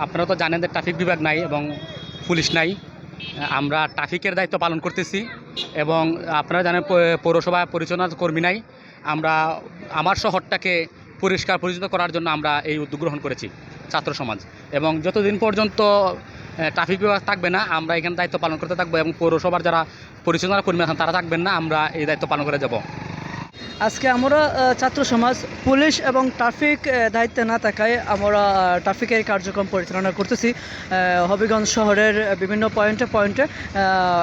আপনারা তো জানেন যে ট্রাফিক বিভাগ নাই এবং পুলিশ নাই। আমরা ট্রাফিকের দায়িত্ব পালন করতেছি এবং আপনারা জানেন পৌরসভা পরিচালনা কর্মী নাই। আমরা আমার শহরটাকে পরিষ্কার পরিচ্ছন্ন করার জন্য আমরা এই উদ্যোগ গ্রহণ করেছি ছাত্র সমাজ। এবং যতদিন পর্যন্ত ট্রাফিক বিভাগ থাকবে না আমরা এখানে দায়িত্ব পালন করতে থাকবো এবং পৌরসভার যারা পরিচালনা কর্মী আছেন তারা থাকবেন না, আমরা এই দায়িত্ব পালন করে যাব। আজকে আমরা ছাত্র সমাজ পুলিশ এবং ট্রাফিক দায়িত্বে না থাকায় আমরা ট্রাফিকের কার্যক্রম পরিচালনা করতেছি হবিগঞ্জ শহরের বিভিন্ন পয়েন্টে।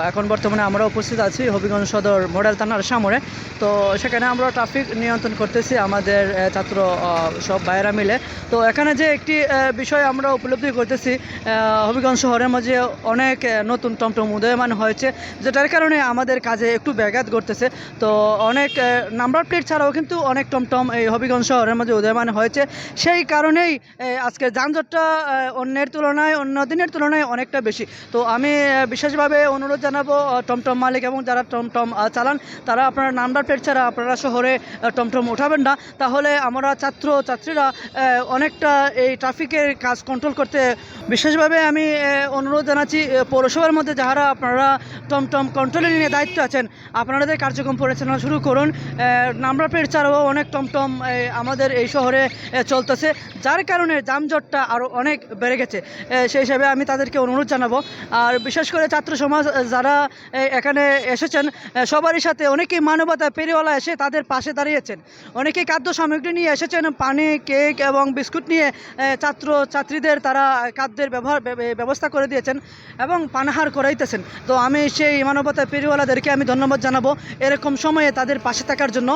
এখন বর্তমানে আমরা উপস্থিত আছি হবিগঞ্জ সদর মডেল থানার সামনে। তো সেখানে আমরা ট্রাফিক নিয়ন্ত্রণ করতেছি আমাদের ছাত্র সব ভাইয়েরা মিলে। তো এখানে যে একটি বিষয় আমরা উপলব্ধি করতেছি, হবিগঞ্জ শহরের মাঝে অনেক নতুন টমটম উদয়মান হয়েছে, যেটার কারণে আমাদের কাজে একটু ব্যাঘাত ঘটতেছে। তো অনেক নাম্বার প্লেট ছাড়াও কিন্তু অনেক টমটম এই হবিগঞ্জ শহরের মধ্যে উদয়মান হয়েছে। সেই কারণেই আজকে যানজটটা অন্য দিনের তুলনায় অনেকটা বেশি। তো আমি বিশেষভাবে অনুরোধ জানাবো টমটম মালিক এবং যারা টমটম চালান তারা আপনারা নাম্বার প্লেট ছাড়া আপনারা শহরে টমটম উঠাবেন না, তাহলে আমরা ছাত্রীরা অনেকটা এই ট্রাফিকের কাজ কন্ট্রোল করতে। বিশেষভাবে আমি অনুরোধ জানাচ্ছি পৌরসভার মধ্যে যারা আপনারা টমটম কন্ট্রোলে নিয়ে দায়িত্ব আছেন আপনাদের কার্যক্রম পরিচালনা শুরু করুন। নাম্বার প্লেট ছাড়াও অনেক টমটম আমাদের এই শহরে চলতেছে, যার কারণে যানজটটা আরও অনেক বেড়ে গেছে। সেই হিসাবে আমি তাদেরকে অনুরোধ জানাবো। আর বিশেষ করে ছাত্র সমাজ যারা এখানে এসেছেন সবারই সাথে অনেকেই মানবতা পেরিওয়ালা এসে তাদের পাশে দাঁড়িয়েছেন, অনেকেই খাদ্য সামগ্রী নিয়ে এসেছেন, পানি কেক এবং বিস্কুট নিয়ে ছাত্রীদের তারা খাদ্যের ব্যবস্থা করে দিয়েছেন এবং পানাহার করাইতেছেন। তো আমি সেই মানবতা পেরিওয়ালাদেরকে আমি ধন্যবাদ জানাবো এরকম সময়ে তাদের পাশে থাকার জন্য।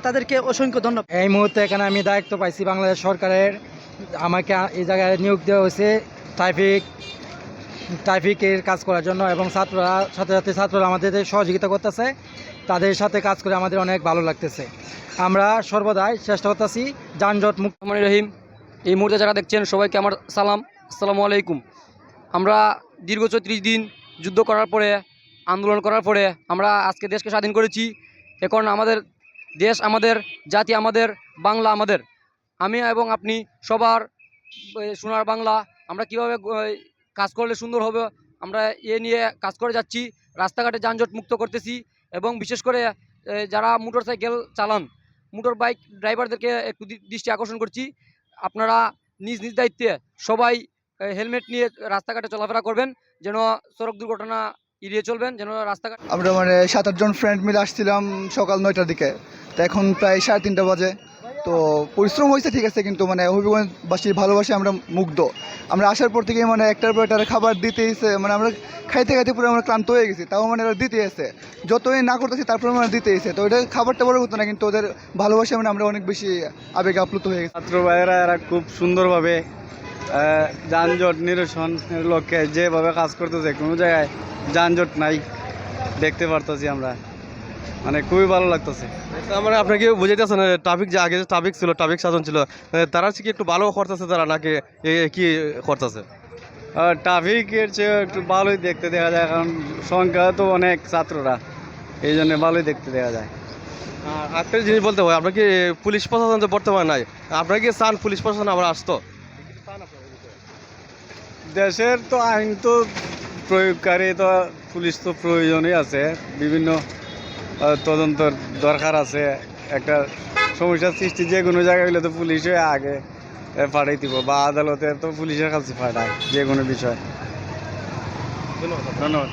তাদেরকে অসংখ্য ধন্যবাদ। এই মুহূর্তে এখানে আমি দায়িত্ব পাইছি বাংলাদেশ সরকারের, আমাকে এই জায়গায় নিয়োগ দেওয়া হয়েছে ট্রাফিকের কাজ করার জন্য এবং ছাত্ররা আমাদের সহযোগিতা করতেছে, তাদের সাথে কাজ করে আমাদের অনেক ভালো লাগতেছে। আমরা সর্বদাই চেষ্টা করতেছি যানজট মুক্ত। রহিম, এই মুহূর্তে যারা দেখছেন সবাইকে আমার সালাম, আসসালামু আলাইকুম। আমরা দীর্ঘ 34 দিন যুদ্ধ করার পরে, আন্দোলন করার পরে আমরা আজকে দেশকে স্বাধীন করেছি। এখন আমাদের দেশ আমাদের, জাতি আমাদের, বাংলা আমাদের। আমি এবং আপনি সবার সোনার বাংলা, আমরা কিভাবে কাজ করলে সুন্দর হবে আমরা এ নিয়ে কাজ করে যাচ্ছি। রাস্তাঘাটে যানজট মুক্ত করতেছি এবং বিশেষ করে যারা মোটর সাইকেল চালান, মোটর বাইক ড্রাইভারদেরকে একটু দৃষ্টি আকর্ষণ করছি, আপনারা নিজ নিজ দায়িত্বে সবাই হেলমেট নিয়ে রাস্তাঘাটে চলাফেরা করবেন, যেন সড়ক দুর্ঘটনা এড়িয়ে চলবেন, যেন রাস্তাঘাট। আমরা 7-8 জন ফ্রেন্ড মিলে আসছিলাম সকাল 9টার দিকে, তো এখন প্রায় 3:30 বাজে। তো পরিশ্রম হয়েছে ঠিক আছে, কিন্তু হবিগঞ্জবাসীর ভালোবাসে আমরা মুগ্ধ। আমরা আসার পর থেকে একটার পর একটা খাবার দিতেইছে, আমরা খাইতে পুরো আমরা ক্লান্ত হয়ে গেছি, তাও এরা দিতে এসে যতই না করতেছি তারপরে দিতে এসে। তো এটা খাবারটা বড় হতো না, কিন্তু ওদের ভালোবাসে আমরা অনেক বেশি আবেগে আপ্লুত হয়ে গেছি। ছাত্র ভাইয়েরা এরা খুব সুন্দরভাবে যানজট নিরসনের লক্ষ্যে যেভাবে কাজ করতেছে, কোনো জায়গায় যানজট নাই দেখতে পারতেছি আমরা, খুবই ভালো লাগতেছে। আপনাকে বুঝাইতেছেন ট্রাফিক যে আগে ট্রাফিক ছিল, ট্রাফিক শাসন ছিল, তারা কি একটু ভালো করতেছে তারা নাকি কি করতেছে? ট্রাফিকের চেয়ে একটু ভালোই দেখতে দেখা যায়, কারণ সংখ্যা তো অনেক ছাত্ররা, এই জন্য ভালোই দেখতে দেখা যায়। একটা জিনিস বলতে হয়, আপনার কি পুলিশ প্রশাসন তো বর্তমানে নাই, আপনার কি চান পুলিশ প্রশাসন আবার আসতো? দেশের তো আইন তো প্রয়োগকারী, তো পুলিশ তো প্রয়োজনই আছে, বিভিন্ন তদন্তর দরকার আছে। একটা সমস্যার সৃষ্টি যে কোনো জায়গায় হইলে তো পুলিশে আগে পাঠাই দিব, বা আদালতে তো পুলিশের কাছে পাঠায় যে কোনো বিষয়। ধন্যবাদ।